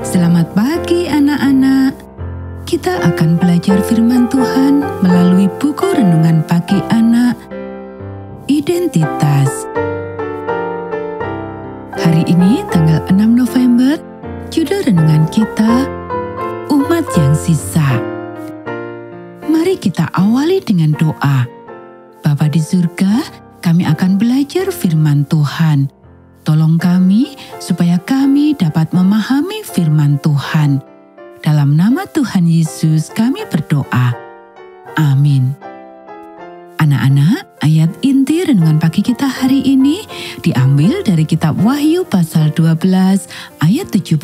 Selamat pagi anak-anak. Kita akan belajar firman Tuhan melalui buku renungan pagi anak, Identitas. Hari ini tanggal 6 November, judul renungan kita, Umat yang Sisa. Mari kita awali dengan doa. Bapa di surga, kami akan belajar firman Tuhan. Tolong kami supaya kami dapat memahami firman Tuhan. Dalam nama Tuhan Yesus kami berdoa. Amin. Anak-anak, ayat inti renungan pagi kita hari ini diambil dari kitab Wahyu pasal 12 ayat 17.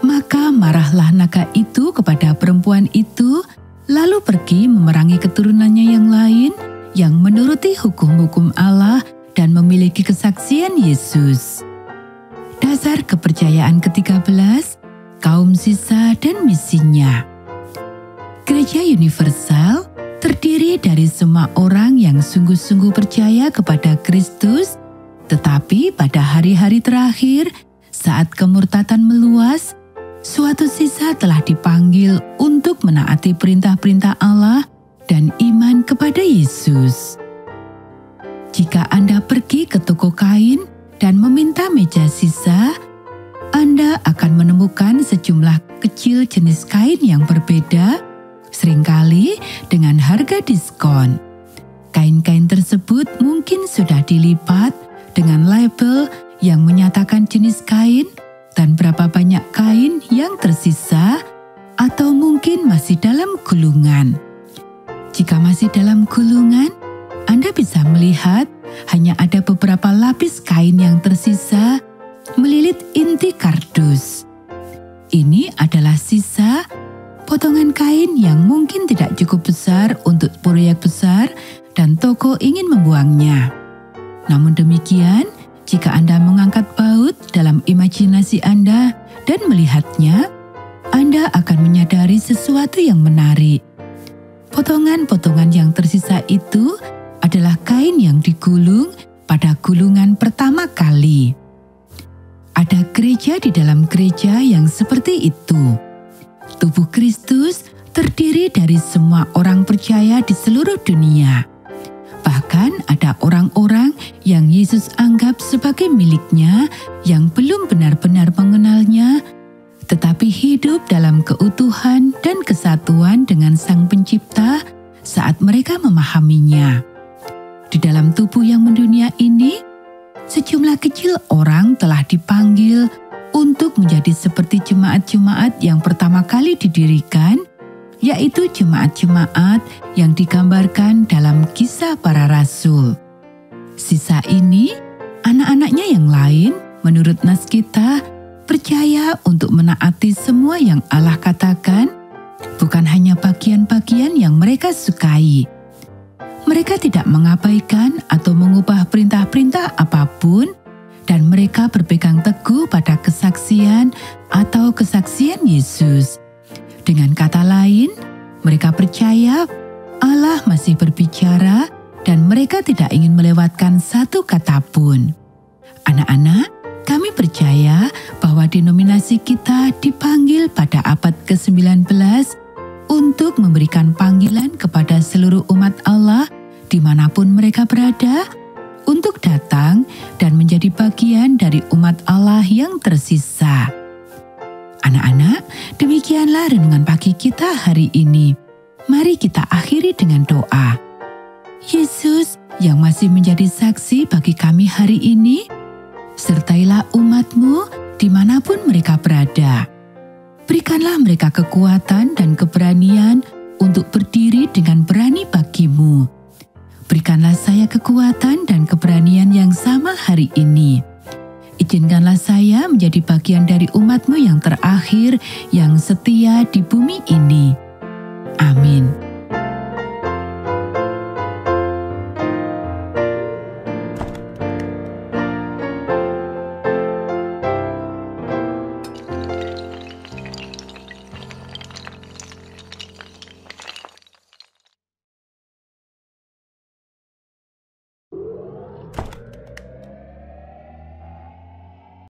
Maka marahlah naga itu kepada perempuan itu, lalu pergi memerangi keturunannya yang lain yang menuruti hukum-hukum Allah dan memiliki kesaksian Yesus. Dasar kepercayaan ke-13, kaum sisa dan misinya. Gereja Universal terdiri dari semua orang yang sungguh-sungguh percaya kepada Kristus, tetapi pada hari-hari terakhir, saat kemurtatan meluas, suatu sisa telah dipanggil untuk menaati perintah-perintah Allah dan iman kepada Yesus. Jika Anda pergi ke toko kain dan meminta meja sisa, Anda akan menemukan sejumlah kecil jenis kain yang berbeda, seringkali dengan harga diskon. Kain-kain tersebut mungkin sudah dilipat dengan label yang menyatakan jenis kain dan berapa banyak kain yang tersisa, atau mungkin masih dalam gulungan. Jika masih dalam gulungan, Anda bisa melihat hanya ada beberapa lapis kain yang tersisa melilit inti kardus. Ini adalah sisa potongan kain yang mungkin tidak cukup besar untuk proyek besar dan toko ingin membuangnya. Namun demikian, jika Anda mengangkat baut dalam imajinasi Anda dan melihatnya, Anda akan menyadari sesuatu yang menarik. Potongan-potongan yang tersisa itu adalah kain yang digulung pada gulungan pertama kali. Ada gereja di dalam gereja yang seperti itu. Tubuh Kristus terdiri dari semua orang percaya di seluruh dunia. Bahkan ada orang-orang yang Yesus anggap sebagai miliknya yang belum benar-benar mengenalnya, tetapi hidup dalam keutuhan dan kesatuan dengan Sang Pencipta saat mereka memahaminya. Di dalam tubuh yang mendunia ini, sejumlah kecil orang telah dipanggil untuk menjadi seperti jemaat-jemaat yang pertama kali didirikan, yaitu jemaat-jemaat yang digambarkan dalam Kisah Para Rasul. Sisa ini, anak-anaknya yang lain, menurut nas kita, percaya untuk menaati semua yang Allah katakan, bukan hanya bagian-bagian yang mereka sukai. Mereka tidak mengabaikan atau mengubah perintah-perintah apapun, dan mereka berpegang teguh pada kesaksian atau kesaksian Yesus. Dengan kata lain, mereka percaya Allah masih berbicara dan mereka tidak ingin melewatkan satu kata pun. Anak-anak, kami percaya bahwa denominasi kita dipanggil pada abad ke-19 untuk memberikan panggilan kepada seluruh umat Allah dimanapun mereka berada, untuk datang dan menjadi bagian dari umat Allah yang tersisa. Anak-anak, demikianlah renungan pagi kita hari ini. Mari kita akhiri dengan doa. Yesus yang masih menjadi saksi bagi kami hari ini, sertailah umat-Mu dimanapun mereka berada. Berikanlah mereka kekuatan dan keberanian untuk berdiri dengan berani bagi-Mu. Berikanlah saya kekuatan dan keberanian yang sama hari ini. Izinkanlah saya menjadi bagian dari umat-Mu yang terakhir, yang setia di bumi ini. Amin.